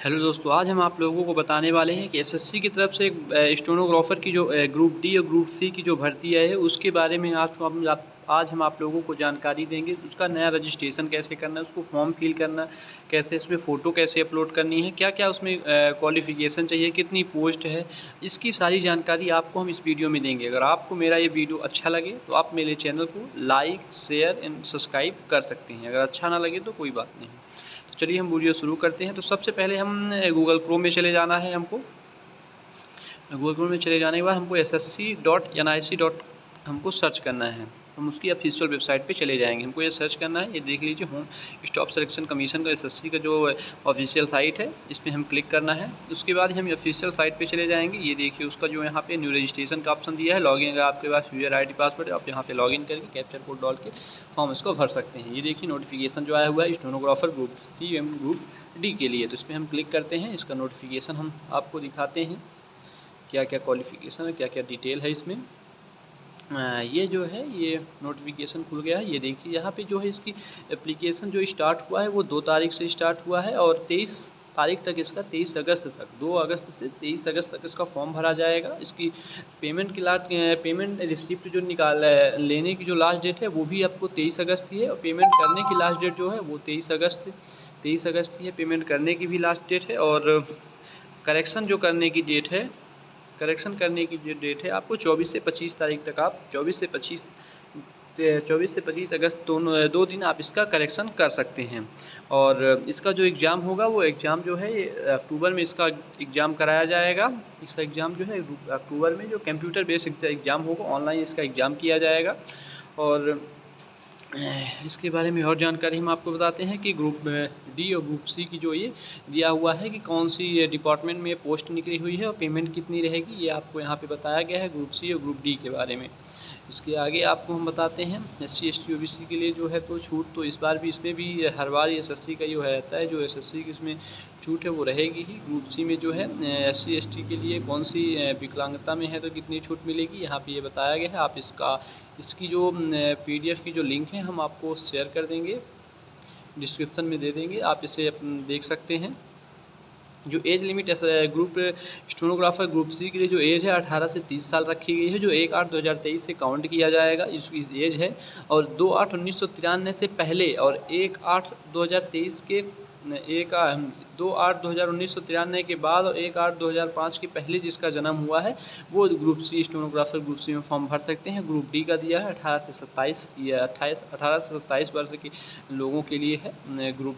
Hello दोस्तों, आज हम आप लोगों को बताने वाले हैं कि एसएससी की तरफ से एक स्टेनोग्राफर की जो ग्रुप डी और ग्रुप सी की जो भर्ती है उसके बारे में आज हम आप लोगों को जानकारी देंगे। उसका नया रजिस्ट्रेशन कैसे करना है, उसको फॉर्म फिल करना कैसे, उसमें फ़ोटो कैसे अपलोड करनी है, क्या क्या उसमें क्वालिफ़िकेशन चाहिए, कितनी पोस्ट है, इसकी सारी जानकारी आपको हम इस वीडियो में देंगे। अगर आपको मेरा ये वीडियो अच्छा लगे तो आप मेरे चैनल को लाइक, शेयर एंड सब्सक्राइब कर सकते हैं। अगर अच्छा ना लगे तो कोई बात नहीं। चलिए हम वीडियो शुरू करते हैं। तो सबसे पहले हम गूगल क्रोम में चले जाना है। हमको गूगल क्रोम में चले जाने के बाद हमको ssc.nic. हमको सर्च करना है। हम उसकी ऑफिशियल वेबसाइट पे चले जाएंगे। हमको ये सर्च करना है, ये देख लीजिए, होम स्टाफ सिलेक्शन कमीशन का एसएससी का जो ऑफिशियल साइट है, इस पर हम क्लिक करना है। उसके बाद हम ऑफिशियल साइट पे चले जाएंगे। ये देखिए उसका जो यहाँ पे न्यू रजिस्ट्रेशन का ऑप्शन दिया है। लॉगिन अगर आपके पास यूजर आईडी पासवर्ड है, आप यहाँ पे लॉगिन करके कैप्चर कोड डाल के फॉर्म इसको भर सकते हैं। ये देखिए नोटिफिकेशन जो आया हुआ है स्टेनोग्राफर ग्रुप सी एवं ग्रुप डी के लिए, तो इसमें हम क्लिक करते हैं। इसका नोटिफिकेशन हम आपको दिखाते हैं, क्या क्या क्वालिफ़िकेशन है, क्या क्या डिटेल है इसमें। ये जो है ये नोटिफिकेशन खुल गया है। ये देखिए यहाँ पे जो है इसकी एप्लीकेशन जो स्टार्ट हुआ है वो 2 तारीख से स्टार्ट हुआ है और 23 तारीख तक इसका 23 अगस्त तक 2 अगस्त से 23 अगस्त तक इसका फॉर्म भरा जाएगा। इसकी पेमेंट रिसिप्ट जो लेने की जो लास्ट डेट है वो भी आपको 23 अगस्त ही है, और पेमेंट करने की लास्ट डेट जो है वो 23 अगस्त है। 23 अगस्त ही है पेमेंट करने की भी लास्ट डेट है। और करेक्शन करने की जो डेट है आपको 24 से 25 तारीख तक, आप 24 से 25 अगस्त दोनों 2 दिन आप इसका करेक्शन कर सकते हैं। और इसका जो एग्ज़ाम होगा वो एग्ज़ाम जो है ये अक्टूबर में इसका एग्ज़ाम कराया जाएगा। इसका एग्ज़ाम जो है अक्टूबर में जो कंप्यूटर बेस्ड एग्ज़ाम होगा, ऑनलाइन इसका एग्ज़ाम किया जाएगा। और इसके बारे में और जानकारी हम आपको बताते हैं कि ग्रुप डी और ग्रुप सी की जो ये दिया हुआ है कि कौन सी डिपार्टमेंट में पोस्ट निकली हुई है और पेमेंट कितनी रहेगी, ये आपको यहाँ पे बताया गया है ग्रुप सी और ग्रुप डी के बारे में। इसके आगे आपको हम बताते हैं SC ST OBC के लिए जो है तो छूट, तो इस बार भी इसमें भी हर बार SSC का जो रहता है, जो SSC की इसमें छूट है वो रहेगी ही। ग्रुप सी में जो है SC ST के लिए कौन सी विकलांगता में है तो कितनी छूट मिलेगी यहाँ पे ये बताया गया है। आप इसकी जो PDF की जो लिंक है हम आपको शेयर कर देंगे, डिस्क्रिप्शन में दे देंगे, आप इसे देख सकते हैं। जो age limit group stenographer group C के लिए जो एज है 18 से 30 साल रखी गई है, जो 1/8/2023 से काउंट किया जाएगा इसकी एज है। और 2/8/1993 से पहले और 1/8/2023 के 2/8/1993 के बाद और 1/8/2005 के पहले जिसका जन्म हुआ है वो group C stenographer group C में फॉर्म भर सकते हैं। ग्रुप डी का दिया है 18 से 27 वर्ष के लोगों के लिए है। ग्रुप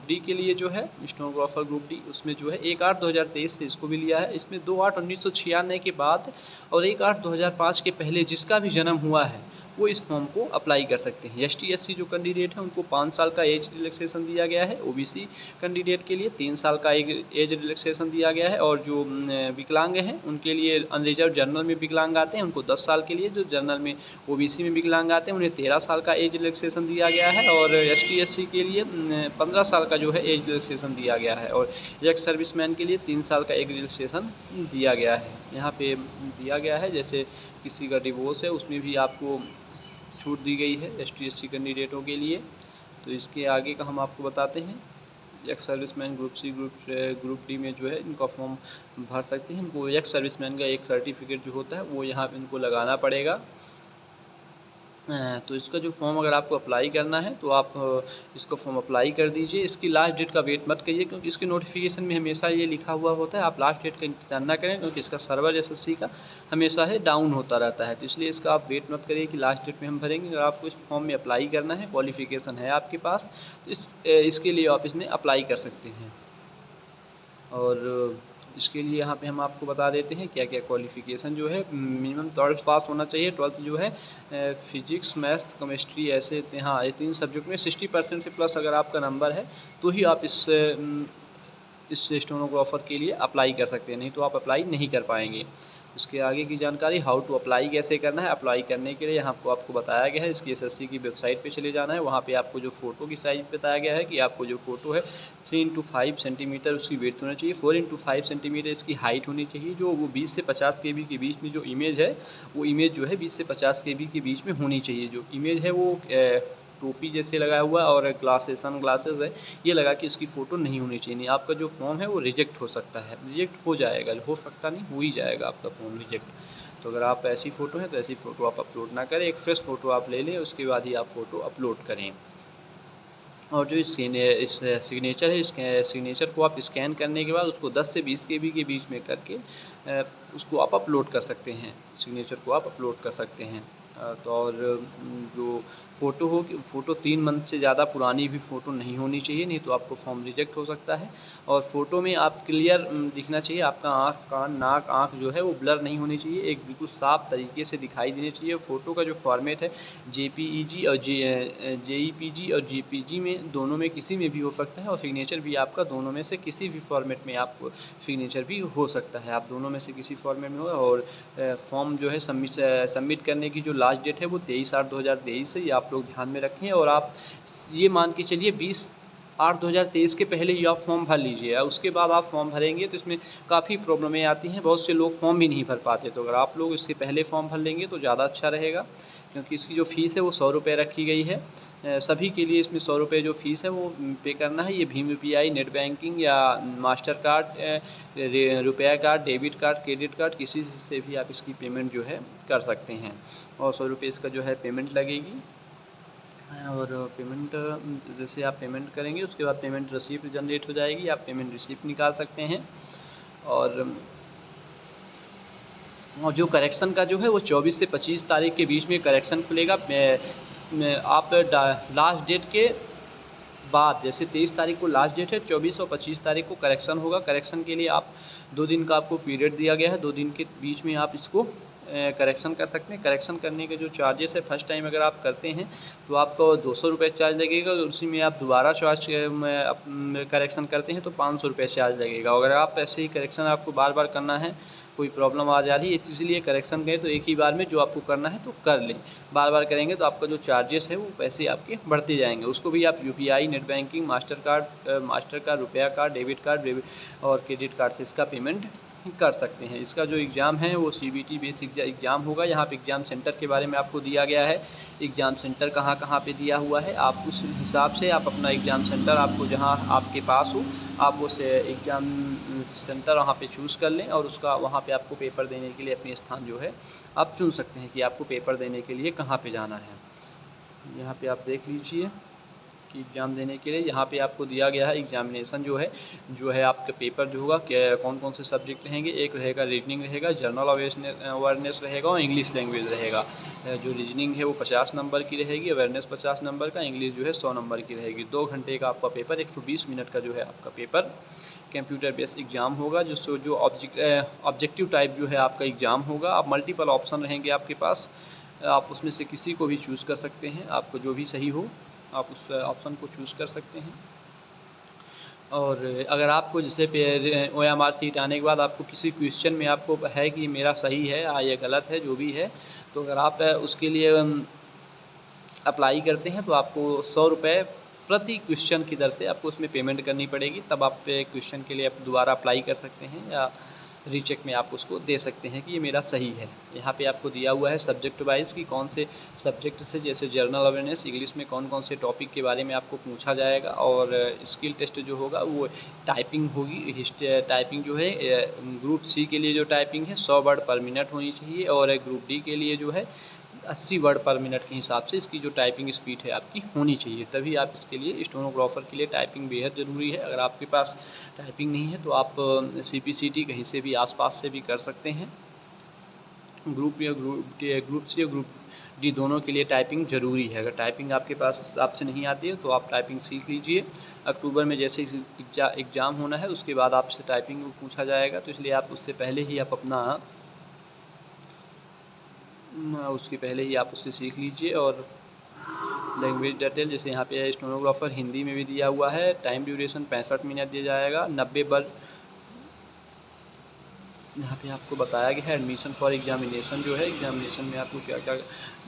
डी के लिए जो है स्टेनोग्राफर ग्रुप डी, उसमें जो है 1/8/2023 से इसको भी लिया है। इसमें 2/8/1996 के बाद और 1/8/2005 के पहले जिसका भी जन्म हुआ है वो इस फॉर्म को अप्लाई कर सकते हैं। ST SC जो कैंडिडेट हैं उनको 5 साल का एज रिलैक्सेशन दिया गया है। OBC कैंडिडेट के लिए 3 साल का एज रिलैक्सेशन दिया गया है। और जो विकलांग हैं उनके लिए अनरिजर्व जनरल में विकलांग आते हैं उनको 10 साल के लिए, जो जनरल में OBC में विकलांग आते हैं उन्हें 13 साल का एज रिलैक्सेशन दिया गया है। और ST SC के लिए 15 साल का जो है एज रिलैक्सेशन दिया गया है। और एक्स सर्विसमैन के लिए 3 साल का एज रिलैक्सेशन दिया गया है। यहाँ पे दिया गया है जैसे किसी का डिवोर्स है उसमें भी आपको छूट दी गई है ST SC कैंडिडेटों के लिए। तो इसके आगे का हम आपको बताते हैं। Ex serviceman group C group D में जो है इनका फॉर्म भर सकते हैं। इनको एक्स सर्विसमैन का एक सर्टिफिकेट जो होता है वो यहाँ पे इनको लगाना पड़ेगा। तो इसका जो फॉर्म अगर आपको अप्लाई करना है तो आप इसको फॉर्म अप्लाई कर दीजिए। इसकी लास्ट डेट का वेट मत करिए, क्योंकि इसके नोटिफिकेशन में हमेशा ये लिखा हुआ होता है आप लास्ट डेट का इंतजार ना करें, क्योंकि इसका सर्वर SSC का हमेशा है डाउन होता रहता है। तो इसलिए इसका आप वेट मत करिए कि लास्ट डेट में हम भरेंगे। अगर आपको इस फॉर्म में अप्लाई करना है, क्वालिफिकेशन है आपके पास, तो इसके लिए आप इसमें अप्लाई कर सकते हैं। और इसके लिए यहाँ पे हम आपको बता देते हैं क्या क्या क्वालिफ़िकेशन जो है। मिनिमम 12th पास होना चाहिए। 12th जो है फिजिक्स, मैथ्स, केमिस्ट्री, ऐसे हाँ ये 3 सब्जेक्ट में 60% से प्लस अगर आपका नंबर है तो ही आप इस स्टेनोग्राफर के लिए अप्लाई कर सकते हैं, नहीं तो आप अप्लाई नहीं कर पाएंगे। उसके आगे की जानकारी, हाउ टू अप्लाई कैसे करना है। अप्लाई करने के लिए यहाँ आपको बताया गया है, इसकी SSC की वेबसाइट पे चले जाना है। वहाँ पे आपको जो फ़ोटो की साइज़ बताया गया है कि आपको जो फ़ोटो है 3x5 सेंटीमीटर उसकी वेथ होना चाहिए, 4x5 सेंटीमीटर इसकी हाइट होनी चाहिए। जो वो 20 से 50 KB के बीच में जो इमेज है वो इमेज जो है 20 से 50 KB के बीच में होनी चाहिए। जो इमेज है वो टोपी जैसे लगा हुआ है और ग्लासेस सन ग्लासेस है, ये लगा के इसकी फ़ोटो नहीं होनी चाहिए। नहीं, आपका जो फॉर्म है वो रिजेक्ट हो सकता है, रिजेक्ट हो जाएगा, हो सकता नहीं, हो ही जाएगा आपका फॉर्म रिजेक्ट। तो अगर आप ऐसी फ़ोटो है तो ऐसी फ़ोटो आप अपलोड ना करें, एक फ्रेश फ़ोटो आप ले लें, उसके बाद ही आप फ़ोटो अपलोड करें। और जो इस सिग्नेचर है, इस सिग्नेचर को आप स्कैन करने के बाद उसको 10 से 20 केबी के बीच में करके उसको आप अपलोड कर सकते हैं, सिग्नेचर को आप अपलोड कर सकते हैं। तो और जो फ़ोटो होगी, फ़ोटो 3 मंथ से ज़्यादा पुरानी भी फ़ोटो नहीं होनी चाहिए, नहीं तो आपको फॉर्म रिजेक्ट हो सकता है। और फ़ोटो में आप क्लियर दिखना चाहिए, आपका आँख, कान, नाक, आँख जो है वो ब्लर नहीं होनी चाहिए, एक बिल्कुल साफ़ तरीके से दिखाई देनी चाहिए। फ़ोटो का जो फॉर्मेट है जेपीईजी और जेईपीजी और जेपीजी में, दोनों में किसी में भी हो सकता है। और सिग्नेचर भी आपका दोनों में से किसी भी फॉर्मेट में आप सिग्नेचर भी हो सकता है, आप दोनों में से किसी फॉर्मेट में हो। और फॉर्म जो है सबमिट करने की जो लास्ट डेट है वो 23/8/2023 है, ये आप लोग ध्यान में रखें। और आप ये मान के चलिए 20/8/2023 के पहले ही आप फॉर्म भर लीजिए, उसके बाद आप फॉर्म भरेंगे तो इसमें काफ़ी प्रॉब्लमें आती हैं, बहुत से लोग फॉर्म भी नहीं भर पाते। तो अगर आप लोग इससे पहले फॉर्म भर लेंगे तो ज़्यादा अच्छा रहेगा, क्योंकि इसकी जो फ़ीस है वो 100 रुपये रखी गई है। सभी के लिए इसमें 100 रुपये जो फ़ीस है वो पे करना है। ये भीम यूपीआई, नेट बैंकिंग या मास्टर कार्ड, रुपया card, debit card, credit card, किसी से भी आप इसकी पेमेंट जो है कर सकते हैं। और 100 रुपये इसका जो है पेमेंट लगेगी। और पेमेंट जैसे आप पेमेंट करेंगे उसके बाद पेमेंट रिसीप्ट जनरेट हो जाएगी, आप पेमेंट रिसीप्ट निकाल सकते हैं। और जो करेक्शन का जो है वो 24 से 25 तारीख के बीच में करेक्शन खुलेगा। आप लास्ट डेट के बाद, जैसे 23 तारीख को लास्ट डेट है, 24 और 25 तारीख को करेक्शन होगा। करेक्शन के लिए आप 2 दिन का आपको पीरियड दिया गया है, 2 दिन के बीच में आप इसको करेक्शन कर सकते हैं। करेक्शन करने के जो चार्जेस है, फर्स्ट टाइम अगर आप करते हैं तो आपको 200 रुपये चार्ज लगेगा, उसी में आप दोबारा करेक्शन करते हैं तो 500 रुपये चार्ज लगेगा। अगर आप ऐसे ही करेक्शन आपको बार बार करना है, कोई प्रॉब्लम आ जा रही है इसलिए करेक्शन करें तो एक ही बार में जो आपको करना है तो कर लें। बार बार करेंगे तो आपका जो चार्जेस है वो पैसे आपके बढ़ते जाएंगे। उसको भी आप UPI, net banking, master card, रुपया कार्ड, डेबिट कार्ड और क्रेडिट कार्ड से इसका पेमेंट कर सकते हैं। इसका जो एग्ज़ाम है वो सीबीटी बेस एग्ज़ाम होगा। यहाँ पे एग्ज़ाम सेंटर के बारे में आपको दिया गया है, एग्ज़ाम सेंटर कहाँ कहाँ पे दिया हुआ है, आप उस हिसाब से आप अपना एग्ज़ाम सेंटर, आपको जहाँ आपके पास हो आप उस एग्ज़ाम सेंटर वहाँ पे चूज़ कर लें और उसका वहाँ पे आपको पेपर देने के लिए अपने स्थान जो है आप चुन सकते हैं कि आपको पेपर देने के लिए कहाँ पे जाना है। यहाँ पे आप देख लीजिए कि एग्ज़ाम देने के लिए यहाँ पे आपको दिया गया है एग्जामिनेशन जो है आपका पेपर जो होगा, कौन कौन से सब्जेक्ट रहेंगे। एक रहेगा रीजनिंग रहेगा, जनरल अवेयरनेस रहेगा और इंग्लिश लैंग्वेज रहेगा। जो रीजनिंग है वो 50 नंबर की रहेगी, अवेयरनेस 50 नंबर का, इंग्लिश जो है 100 नंबर की रहेगी। 2 घंटे का आपका पेपर, 120 मिनट का जो है आपका पेपर कंप्यूटर बेस्ड एग्ज़ाम होगा। जो ऑब्जेक्टिव टाइप जो है आपका एग्ज़ाम होगा। आप मल्टीपल ऑप्शन रहेंगे आपके पास, आप उसमें से किसी को भी चूज़ कर सकते हैं, आपको जो भी सही हो आप उस ऑप्शन को चूज़ कर सकते हैं। और अगर आपको जैसे OMR सीट आने के बाद आपको किसी क्वेश्चन में आपको है कि मेरा सही है या ये गलत है, जो भी है, तो अगर आप उसके लिए अप्लाई करते हैं तो आपको 100 रुपये प्रति क्वेश्चन की दर से आपको उसमें पेमेंट करनी पड़ेगी, तब आप क्वेश्चन के लिए आप दोबारा अप्लाई कर सकते हैं या रीचेक में आप उसको दे सकते हैं कि ये मेरा सही है। यहाँ पे आपको दिया हुआ है सब्जेक्ट वाइज कि कौन से सब्जेक्ट से, जैसे जनरल अवेयरनेस, इंग्लिश में कौन कौन से टॉपिक के बारे में आपको पूछा जाएगा। और स्किल टेस्ट जो होगा वो टाइपिंग होगी। टाइपिंग जो है ग्रुप सी के लिए जो टाइपिंग है 100 वर्ड पर मिनट होनी चाहिए, और ग्रुप डी के लिए जो है 80 वर्ड पर मिनट के हिसाब से इसकी जो टाइपिंग स्पीड है आपकी होनी चाहिए, तभी आप इसके लिए स्टेनोग्राफर के लिए टाइपिंग बेहद ज़रूरी है। अगर आपके पास टाइपिंग नहीं है तो आप CPCT कहीं से भी आसपास से भी कर सकते हैं। ग्रुप सी और ग्रुप डी दोनों के लिए टाइपिंग ज़रूरी है। अगर टाइपिंग आपसे नहीं आती है तो आप टाइपिंग सीख लीजिए। अक्टूबर में जैसे एग्ज़ाम होना है उसके बाद आपसे टाइपिंग पूछा जाएगा, तो इसलिए आप उससे पहले ही आप उससे सीख लीजिए। और लैंग्वेज डिटेल जैसे यहाँ पे स्टेनोग्राफर हिंदी में भी दिया हुआ है। टाइम ड्यूरेशन 65 मिनट दिया जाएगा। 90 वर्ड यहाँ पे आपको बताया गया है। एडमिशन फॉर एग्जामिनेशन जो है, एग्जामिनेशन में आपको क्या क्या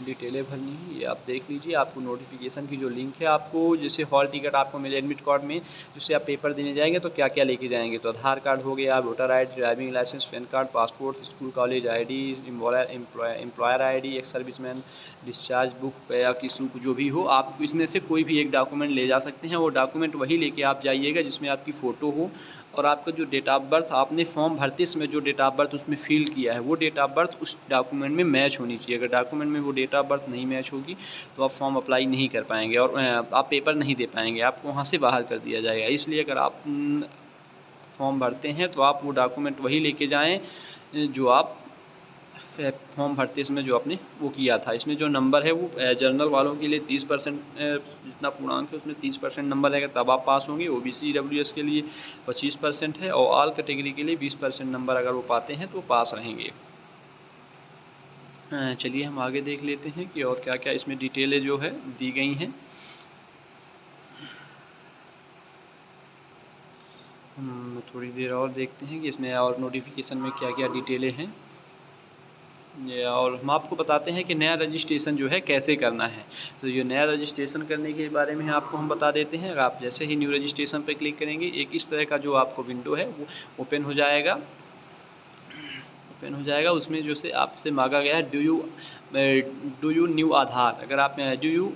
डिटेलें भरनी है, ये आप देख लीजिए। आपको नोटिफिकेशन की जो लिंक है, आपको जैसे हॉल टिकट आपको मिले एडमिट कार्ड में, जिससे आप पेपर देने जाएंगे तो क्या क्या लेके जाएंगे, तो आधार कार्ड हो गया, voter I D, driving licence, PAN card, passport, school college I D, employer I D, ex serviceman discharge book या किसी को जो भी हो, आप इसमें से कोई भी एक डॉक्यूमेंट ले जा सकते हैं। वो डॉक्यूमेंट वही लेके आप जाइएगा जिसमें आपकी फ़ोटो हो और आपका जो डेट ऑफ बर्थ आपने फॉर्म भरते समय जो डेट ऑफ बर्थ उसमें फिल किया है, वो डेट ऑफ बर्थ उस डॉक्यूमेंट में मैच होनी चाहिए। अगर डॉक्यूमेंट में वो डेट ऑफ बर्थ नहीं मैच होगी तो आप फॉर्म अप्लाई नहीं कर पाएंगे और आप पेपर नहीं दे पाएंगे, आपको वहाँ से बाहर कर दिया जाएगा। इसलिए अगर आप फॉर्म भरते हैं तो आप वो डॉक्यूमेंट वही लेके जाएँ जो आप फॉर्म भरते समय जो आपने वो किया था। इसमें जो नंबर है वो जनरल वालों के लिए 30% जितना पूर्णांक है उसमें 30% नंबर रहेगा, तब आप पास होंगे। OBC EWS के लिए 25% है और ऑल कैटेगरी के लिए 20% नंबर अगर वो पाते हैं तो पास रहेंगे। चलिए हम आगे देख लेते हैं कि और क्या क्या इसमें डिटेलें जो है दी गई हैं। हम थोड़ी देर और देखते हैं कि इसमें और नोटिफिकेशन में क्या क्या डिटेलें हैं ये, और हम आपको बताते हैं कि नया रजिस्ट्रेशन जो है कैसे करना है। तो ये नया रजिस्ट्रेशन करने के बारे में आपको हम बता देते हैं। अगर आप जैसे ही न्यू रजिस्ट्रेशन पर क्लिक करेंगे, एक इस तरह का जो आपको विंडो है वो ओपन हो जाएगा। उसमें जो से आपसे मांगा गया है डू यू न्यू आधार, अगर आप डू यू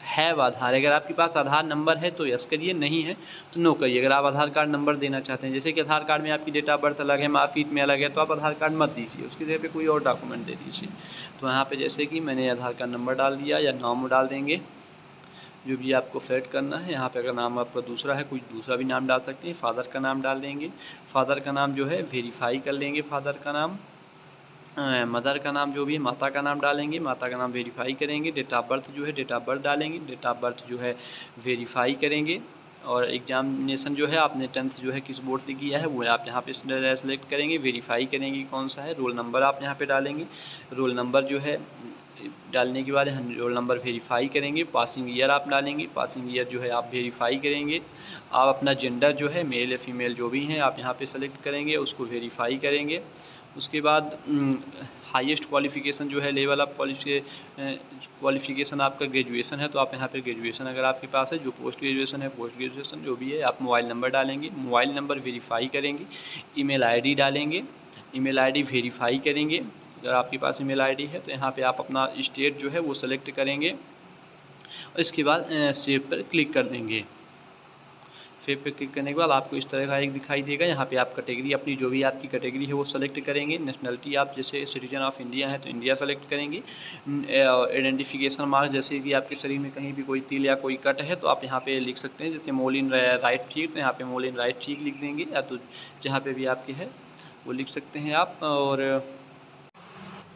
हैव आधार, अगर आपके पास आधार नंबर है तो यस करिए, नहीं है तो नो करिए। अगर आप आधार कार्ड नंबर देना चाहते हैं, जैसे कि आधार कार्ड में आपकी डेट ऑफ बर्थ अलग है, मार्कशीट में अलग है, तो आप आधार कार्ड मत दीजिए, उसकी जगह पे कोई और डॉक्यूमेंट दे दीजिए। तो यहाँ पे जैसे कि मैंने आधार कार्ड नंबर डाल दिया या नाम डाल देंगे जो भी आपको सेट करना है। यहाँ पे अगर नाम आपका दूसरा है, कुछ दूसरा भी नाम डाल सकते हैं। फादर का नाम डाल देंगे, फादर का नाम जो है वेरीफाई कर लेंगे, फादर का नाम। मदर का नाम जो भी है, माता का नाम डालेंगे, माता का नाम वेरीफाई करेंगे। डेट ऑफ बर्थ जो है डेट ऑफ बर्थ डालेंगे, डेट ऑफ बर्थ जो है वेरीफाई करेंगे। और एग्जामिनेशन जो है आपने 10th जो है किस बोर्ड से किया है वो आप यहाँ पे सेलेक्ट करेंगे, वेरीफाई करेंगे कौन सा है। रोल नंबर आप यहाँ पे डालेंगे, रोल नंबर जो है डालने के बाद हम रोल नंबर वेरीफाई करेंगे। पासिंग ईयर आप डालेंगे, पासिंग ईयर जो है आप वेरीफाई करेंगे। आप अपना जेंडर जो है मेल या फीमेल जो भी हैं आप यहाँ पे सेलेक्ट करेंगे, उसको वेरीफाई करेंगे। उसके बाद हाईएस्ट क्वालिफ़िकेशन जो है, लेवल ऑफ क्वालिफ़िकेशन आपका ग्रेजुएशन है तो आप यहाँ पे ग्रेजुएशन अगर आपके पास है, जो पोस्ट ग्रेजुएशन है पोस्ट ग्रेजुएशन जो भी है। आप मोबाइल नंबर डालेंगे, मोबाइल नंबर वेरीफाई करेंगे। ईमेल आईडी डालेंगे, ईमेल आईडी वेरीफाई करेंगे। अगर आपके पास ईमेल आईडी है तो यहाँ पे आप अपना स्टेट जो है वो सेलेक्ट करेंगे और इसके बाद सेव पर क्लिक कर देंगे। सेव पे क्लिक करने के बाद आपको इस तरह का एक दिखाई देगा। यहाँ पे आप कैटेगरी अपनी जो भी आपकी कैटेगरी है वो सेलेक्ट करेंगे। नेशनलिटी आप जैसे सिटीजन ऑफ इंडिया है तो इंडिया सेलेक्ट करेंगे। आइडेंटिफिकेशन मार्क जैसे कि आपके शरीर में कहीं भी कोई तिल या कोई कट है तो आप यहाँ पे लिख सकते हैं, जैसे मोल इन राइट चीक तो यहाँ पे मोल इन राइट चीक लिख देंगे, या तो जहाँ पे भी आपके है वो लिख सकते हैं आप। और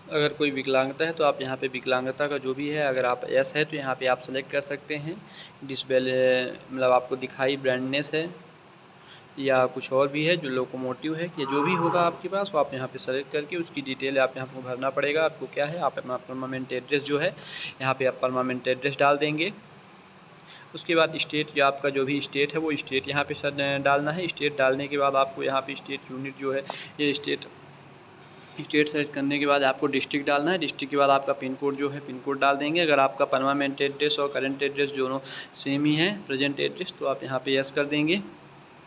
अगर कोई विकलांगता है तो आप यहाँ पे विकलांगता का जो भी है, अगर आप एस है तो यहाँ पे आप सेलेक्ट कर सकते हैं। डिसबेल मतलब आपको दिखाई ब्राइंडनेस है या कुछ और भी है जो लोकोमोटिव है या जो भी होगा आपके पास वो आप यहाँ पे सेलेक्ट करके उसकी डिटेल आप यहाँ पर भरना पड़ेगा। आपको क्या है, आप अपना परमानेंट एड्रेस जो है यहाँ पे आप परमानेंट एड्रेस डाल देंगे। उसके बाद स्टेट या आपका जो भी स्टेट है वो स्टेट यहाँ पे डालना है। स्टेट डालने के बाद आपको यहाँ पे स्टेट यूनिट जो है ये स्टेट सेलेक्ट करने के बाद आपको डिस्ट्रिक्ट डालना है। डिस्ट्रिक्ट के बाद आपका पिन कोड जो है पिन कोड डाल देंगे। अगर आपका परमानेंट एड्रेस और करंट एड्रेस दोनों सेम ही है प्रेजेंट एड्रेस तो आप यहाँ पे यस कर देंगे।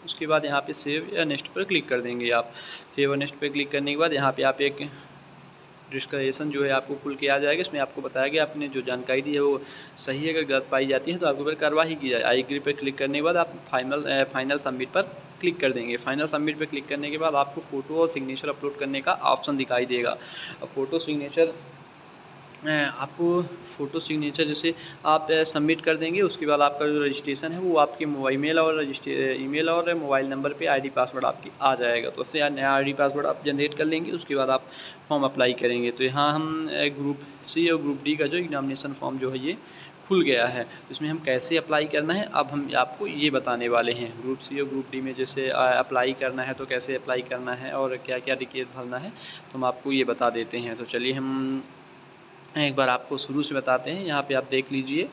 उसके बाद यहाँ पे सेव या नेक्स्ट पर क्लिक कर देंगे। आप सेव और नेक्स्ट पर क्लिक करने के बाद यहाँ पे आप एक डिस्क्रिप्शन जो है आपको खुल के आ जाएगा। इसमें आपको बताया गया आपने जो जानकारी दी है वो सही है, अगर गलत पाई जाती है तो आपके ऊपर कार्रवाई की जाए। आई एग्री पर क्लिक करने के बाद आप फाइनल सबमिट पर क्लिक कर देंगे। फाइनल सबमिट पर क्लिक करने के बाद आपको फ़ोटो और सिग्नेचर अपलोड करने का ऑप्शन दिखाई देगा। फ़ोटो सिग्नेचर आपको फ़ोटो सिग्नेचर जैसे आप सबमिट कर देंगे, उसके बाद आपका जो रजिस्ट्रेशन है वो आपके ईमेल और मोबाइल नंबर पे आईडी पासवर्ड आपकी आ जाएगा। तो उससे नया आईडी पासवर्ड आप जनरेट कर लेंगे, उसके बाद आप फॉर्म अप्लाई करेंगे। तो यहाँ हम ग्रुप सी और ग्रुप डी का जो एग्जामिनेशन फॉर्म जो है ये खुल गया है। इसमें हम कैसे अप्लाई करना है अब हम आपको ये बताने वाले हैं। ग्रुप सी और ग्रुप डी में जैसे अप्लाई करना है तो कैसे अप्लाई करना है और क्या क्या डिटेल भरना है तो हम आपको ये बता देते हैं। तो चलिए हम एक बार आपको शुरू से बताते हैं। यहाँ पे आप देख लीजिए,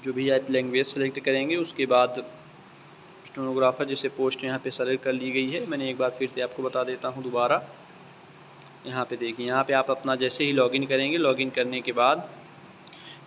जो भी आप लैंग्वेज सेलेक्ट करेंगे उसके बाद स्टेनोग्राफर जैसे पोस्ट यहाँ पे सेलेक्ट कर ली गई है। मैंने एक बार फिर से आपको बता देता हूँ दोबारा। यहाँ पे देखिए, यहाँ पे आप अपना जैसे ही लॉगिन करेंगे, लॉगिन करने के बाद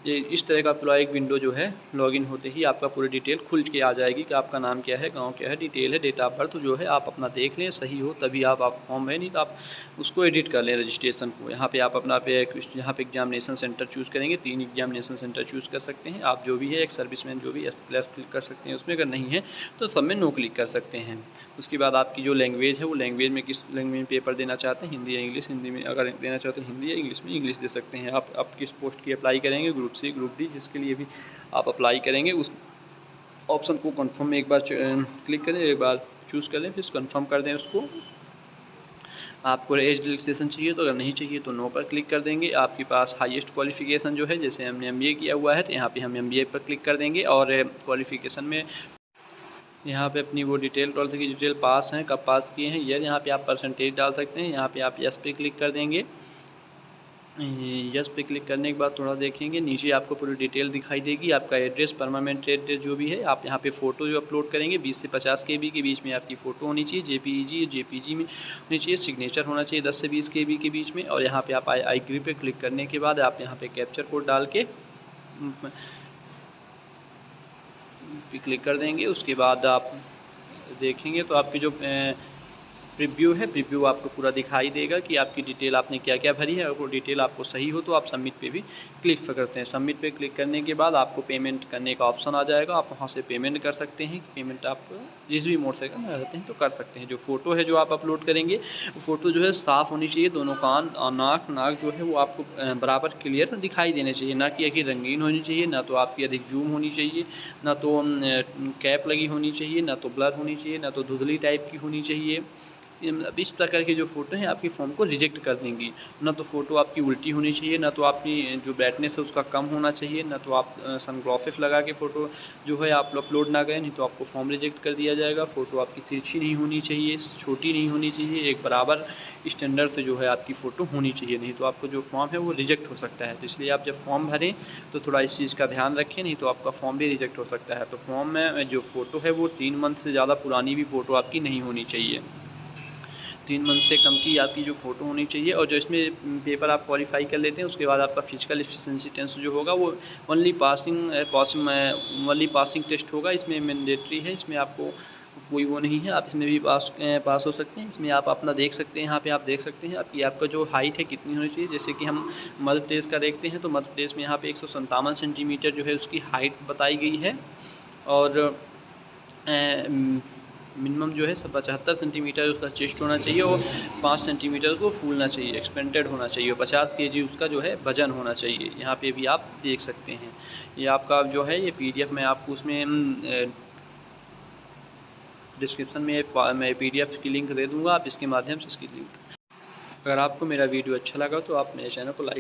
ये इस तरह का पूरा एक विंडो जो है, लॉगिन होते ही आपका पूरी डिटेल खुल के आ जाएगी कि आपका नाम क्या है, गांव क्या है, डिटेल है, डेट ऑफ बर्थ जो है आप अपना देख लें, सही हो तभी आप फॉर्म है, नहीं तो आप उसको एडिट कर लें रजिस्ट्रेशन को। यहाँ पे आप अपना यहाँ पे एग्जामिनेशन सेंटर चूज़ करेंगे, 3 एग्जामिनेशन सेंटर चूज़ कर सकते हैं आप, जो भी है एक सर्विसमैन जो भी प्लस क्लिक कर सकते हैं उसमें, अगर नहीं है तो सब में नो क्लिक कर सकते हैं। उसके बाद आपकी जो लैंग्वेज है, वो लैंग्वेज में किस लैंग्वेज में पेपर देना चाहते हैं, हिंदी या इंग्लिश, हिंदी में अगर देना चाहते हैं हिंदी या इंग्लिश में इंग्लिश दे सकते हैं। आप किस पोस्ट की अप्लाई करेंगे, ग्रुप सी, ग्रुप डी, जिसके लिए भी आप अप्लाई करेंगे उस ऑप्शन को कंफर्म में एक बार क्लिक करें, एक बार चूज़ कर लें, फिर कंफर्म कर दें उसको। आपको एज रिलैक्सेशन चाहिए तो, अगर नहीं चाहिए तो नो पर क्लिक कर देंगे। आपके पास हाईएस्ट क्वालिफिकेशन जो है, जैसे हमने MBA किया हुआ है तो यहाँ पे हम MBA पर क्लिक कर देंगे, और क्वालिफिकेशन में यहाँ पे अपनी वो डिटेल, 12th की डिटेल, पास हैं, कब पास किए हैं, ये यहाँ पे आप परसेंटेज डाल सकते हैं। यहाँ पे आप यस पे क्लिक कर देंगे। यस पे क्लिक करने के बाद थोड़ा देखेंगे, नीचे आपको पूरी डिटेल दिखाई देगी, आपका एड्रेस, परमानेंट एड्रेस जो भी है। आप यहाँ पे फ़ोटो जो अपलोड करेंगे 20 से 50 KB के बीच में आपकी फ़ोटो होनी चाहिए, JPG में होनी चाहिए, सिग्नेचर होना चाहिए 10 से 20 KB के बीच में। और यहाँ पे आप आई एग्री पे क्लिक करने के बाद आप यहाँ पे कैप्चर कोड डाल के क्लिक कर देंगे। उसके बाद आप देखेंगे तो आपकी जो प्रीव्यू है, प्रीव्यू आपको पूरा दिखाई देगा कि आपकी डिटेल आपने क्या क्या भरी है। अगर वो डिटेल आपको सही हो तो आप सबमिट पे भी क्लिक करते हैं। सबमिट पे क्लिक करने के बाद आपको पेमेंट करने का ऑप्शन आ जाएगा, आप वहाँ से पेमेंट कर सकते हैं। पेमेंट आप जिस भी मोड से करना चाहते हैं तो कर सकते हैं। जो फ़ोटो है जो आप अपलोड करेंगे, वो फ़ोटो जो है साफ़ होनी चाहिए, दोनों कान और नाक जो है वो आपको बराबर क्लियर दिखाई देने चाहिए, ना कि रंगीन होनी चाहिए, ना तो आपकी अधिक जूम होनी चाहिए, ना तो कैप लगी होनी चाहिए, ना तो ब्लर होनी चाहिए, ना तो धुंधली टाइप की होनी चाहिए। इस प्रकार की जो फ़ोटो हैं आपकी फॉर्म को रिजेक्ट कर देंगी। ना तो फ़ोटो आपकी उल्टी होनी चाहिए, ना तो आपकी जो ब्राइटनेस है उसका कम होना चाहिए, ना तो आप सनग्लासेस लगा के फ़ोटो जो है आप अपलोड ना करें, नहीं तो आपको फॉर्म रिजेक्ट कर दिया जाएगा। फ़ोटो आपकी तिरछी नहीं होनी चाहिए, छोटी नहीं होनी चाहिए, एक बराबर स्टैंडर्ड से जो है आपकी फ़ोटो होनी चाहिए, नहीं तो आपको जो फॉर्म है वो रिजेक्ट हो सकता है। तो इसलिए आप जब फॉर्म भरें तो थोड़ा इस चीज़ का ध्यान रखें, नहीं तो आपका फॉर्म भी रिजेक्ट हो सकता है। तो फॉर्म में जो फ़ोटो है वो 3 मंथ से ज़्यादा पुरानी भी फ़ोटो आपकी नहीं होनी चाहिए, 3 मंथ से कम की आपकी जो फ़ोटो होनी चाहिए। और जो इसमें पेपर आप क्वालिफाई कर लेते हैं उसके बाद आपका फिजिकल एफिशिएंसी टेस्ट जो होगा वो ओनली पासिंग टेस्ट होगा। इसमें मैंडेटरी है, इसमें आपको कोई वो नहीं है, आप इसमें भी पास हो सकते हैं। इसमें आप अपना देख सकते हैं, यहाँ पे आप देख सकते हैं आपका जो हाइट है कितनी होनी चाहिए। जैसे कि हम मध्य प्रदेश का देखते हैं तो मध्य प्रदेश में यहाँ पे 157 सेंटीमीटर जो है उसकी हाइट बताई गई है, और मिनिमम जो है 75 सेंटीमीटर उसका चेस्ट होना चाहिए, और 5 सेंटीमीटर उसको फूलना चाहिए, एक्सपेंडेड होना चाहिए, और 50 kg उसका जो है वजन होना चाहिए। यहाँ पे भी आप देख सकते हैं। ये आपका जो है ये PDF मैं आपको उसमें डिस्क्रिप्शन में मैं PDF की लिंक दे दूँगा, आप इसके माध्यम से इसकी लिंक, अगर आपको मेरा वीडियो अच्छा लगा तो आप मेरे चैनल को लाइक